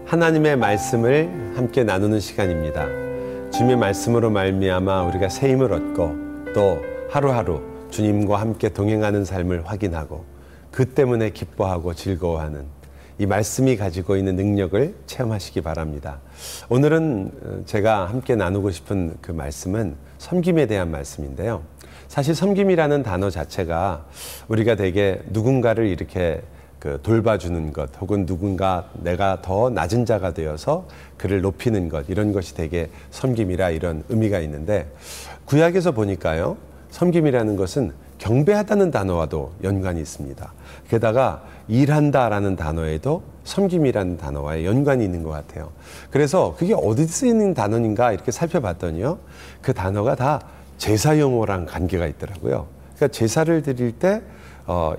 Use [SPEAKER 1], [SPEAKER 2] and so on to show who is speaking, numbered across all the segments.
[SPEAKER 1] 하나님의 말씀을 함께 나누는 시간입니다. 주님의 말씀으로 말미암아 우리가 새 힘을 얻고 또 하루하루 주님과 함께 동행하는 삶을 확인하고 그 때문에 기뻐하고 즐거워하는 이 말씀이 가지고 있는 능력을 체험하시기 바랍니다. 오늘은 제가 함께 나누고 싶은 그 말씀은 섬김에 대한 말씀인데요. 사실 섬김이라는 단어 자체가 우리가 되게 누군가를 이렇게 돌봐주는 것, 혹은 누군가 내가 더 낮은 자가 되어서 그를 높이는 것, 이런 것이 되게 섬김이라 이런 의미가 있는데, 구약에서 보니까요, 섬김이라는 것은 경배하다는 단어와도 연관이 있습니다. 게다가 일한다라는 단어에도 섬김이라는 단어와의 연관이 있는 것 같아요. 그래서 그게 어디 쓰이는 단어인가 이렇게 살펴봤더니요, 그 단어가 다 제사 용어랑 관계가 있더라고요. 그러니까 제사를 드릴 때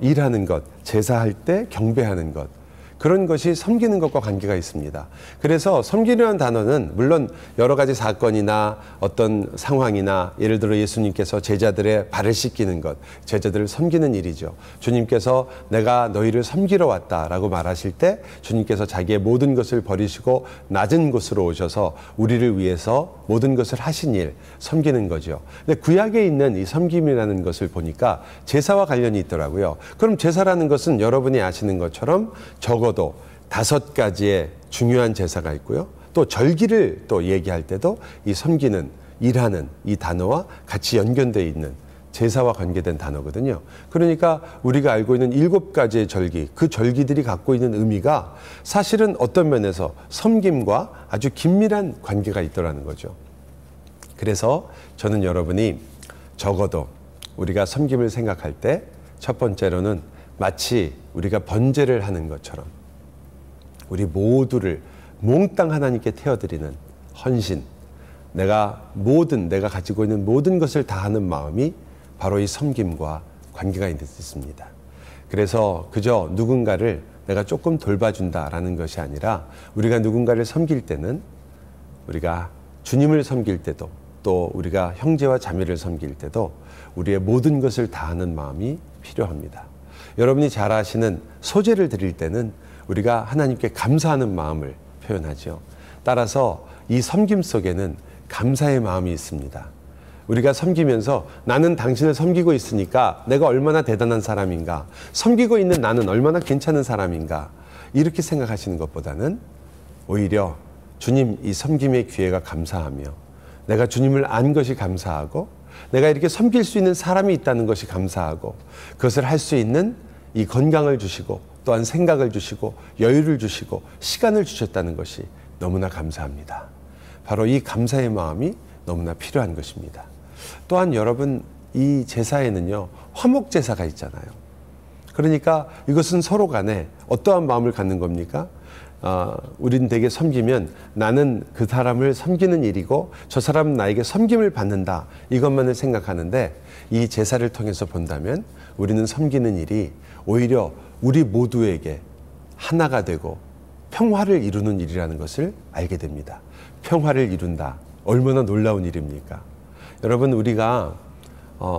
[SPEAKER 1] 일하는 것, 제사할 때 경배하는 것, 그런 것이 섬기는 것과 관계가 있습니다. 그래서 섬기려는 단어는 물론 여러 가지 사건이나 어떤 상황이나, 예를 들어 예수님께서 제자들의 발을 씻기는 것, 제자들을 섬기는 일이죠. 주님께서 내가 너희를 섬기러 왔다라고 말하실 때 주님께서 자기의 모든 것을 버리시고 낮은 곳으로 오셔서 우리를 위해서 모든 것을 하신 일, 섬기는 거죠. 근데 구약에 있는 이 섬김이라는 것을 보니까 제사와 관련이 있더라고요. 그럼 제사라는 것은 여러분이 아시는 것처럼 적어도 5가지의 중요한 제사가 있고요. 또 절기를 또 얘기할 때도 이 섬기는, 일하는 이 단어와 같이 연결되어 있는 제사와 관계된 단어거든요. 그러니까 우리가 알고 있는 7가지의 절기, 그 절기들이 갖고 있는 의미가 사실은 어떤 면에서 섬김과 아주 긴밀한 관계가 있더라는 거죠. 그래서 저는 여러분이 적어도 우리가 섬김을 생각할 때 첫 번째로는 마치 우리가 번제를 하는 것처럼 우리 모두를 몽땅 하나님께 태워드리는 헌신, 내가 가지고 있는 모든 것을 다하는 마음이 바로 이 섬김과 관계가 있습니다. 그래서 그저 누군가를 내가 조금 돌봐준다라는 것이 아니라, 우리가 누군가를 섬길 때는 우리가 주님을 섬길 때도, 또 우리가 형제와 자매를 섬길 때도 우리의 모든 것을 다하는 마음이 필요합니다. 여러분이 잘 아시는 소제를 드릴 때는 우리가 하나님께 감사하는 마음을 표현하죠. 따라서 이 섬김 속에는 감사의 마음이 있습니다. 우리가 섬기면서 나는 당신을 섬기고 있으니까 내가 얼마나 대단한 사람인가, 섬기고 있는 나는 얼마나 괜찮은 사람인가, 이렇게 생각하시는 것보다는 오히려 주님, 이 섬김의 기회가 감사하며 내가 주님을 안 것이 감사하고 내가 이렇게 섬길 수 있는 사람이 있다는 것이 감사하고 그것을 할 수 있는 이 건강을 주시고 또한 생각을 주시고 여유를 주시고 시간을 주셨다는 것이 너무나 감사합니다. 바로 이 감사의 마음이 너무나 필요한 것입니다. 또한 여러분, 이 제사에는요, 화목제사가 있잖아요. 그러니까 이것은 서로 간에 어떠한 마음을 갖는 겁니까? 우린 되게 섬기면 나는 그 사람을 섬기는 일이고 저 사람은 나에게 섬김을 받는다, 이것만을 생각하는데, 이 제사를 통해서 본다면 우리는 섬기는 일이 오히려 우리 모두에게 하나가 되고 평화를 이루는 일이라는 것을 알게 됩니다. 평화를 이룬다, 얼마나 놀라운 일입니까? 여러분, 우리가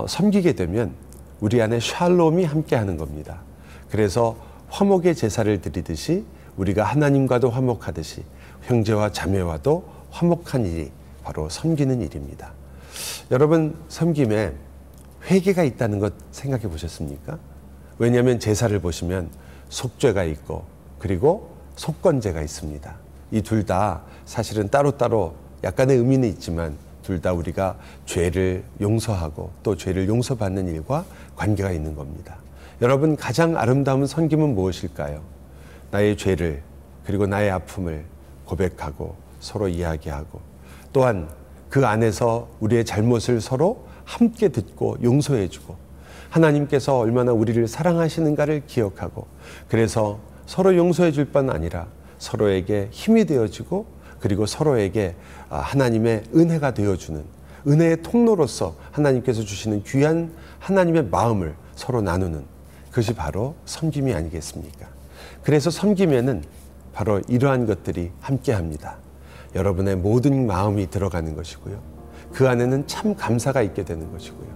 [SPEAKER 1] 섬기게 되면 우리 안에 샬롬이 함께하는 겁니다. 그래서 화목의 제사를 드리듯이 우리가 하나님과도 화목하듯이 형제와 자매와도 화목한 일이 바로 섬기는 일입니다. 여러분, 섬김에 회개가 있다는 것 생각해 보셨습니까? 왜냐하면 제사를 보시면 속죄가 있고 그리고 속건제가 있습니다. 이 둘 다 사실은 따로따로 약간의 의미는 있지만 둘 다 우리가 죄를 용서하고 또 죄를 용서받는 일과 관계가 있는 겁니다. 여러분, 가장 아름다운 섬김은 무엇일까요? 나의 죄를, 그리고 나의 아픔을 고백하고 서로 이야기하고, 또한 그 안에서 우리의 잘못을 서로 함께 듣고 용서해주고, 하나님께서 얼마나 우리를 사랑하시는가를 기억하고, 그래서 서로 용서해 줄 뿐 아니라 서로에게 힘이 되어주고, 그리고 서로에게 하나님의 은혜가 되어주는, 은혜의 통로로서 하나님께서 주시는 귀한 하나님의 마음을 서로 나누는, 그것이 바로 섬김이 아니겠습니까? 그래서 섬김에는 바로 이러한 것들이 함께합니다. 여러분의 모든 마음이 들어가는 것이고요, 그 안에는 참 감사가 있게 되는 것이고요,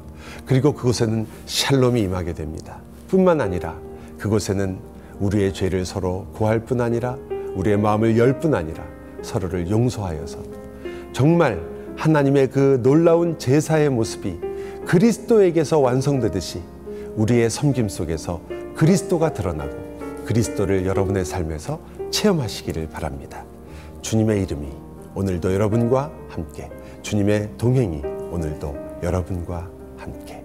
[SPEAKER 1] 그리고 그곳에는 샬롬이 임하게 됩니다. 뿐만 아니라 그곳에는 우리의 죄를 서로 고할 뿐 아니라 우리의 마음을 열 뿐 아니라 서로를 용서하여서 정말 하나님의 그 놀라운 제사의 모습이 그리스도에게서 완성되듯이 우리의 섬김 속에서 그리스도가 드러나고 그리스도를 여러분의 삶에서 체험하시기를 바랍니다. 주님의 이름이 오늘도 여러분과 함께, 주님의 동행이 오늘도 여러분과 함께.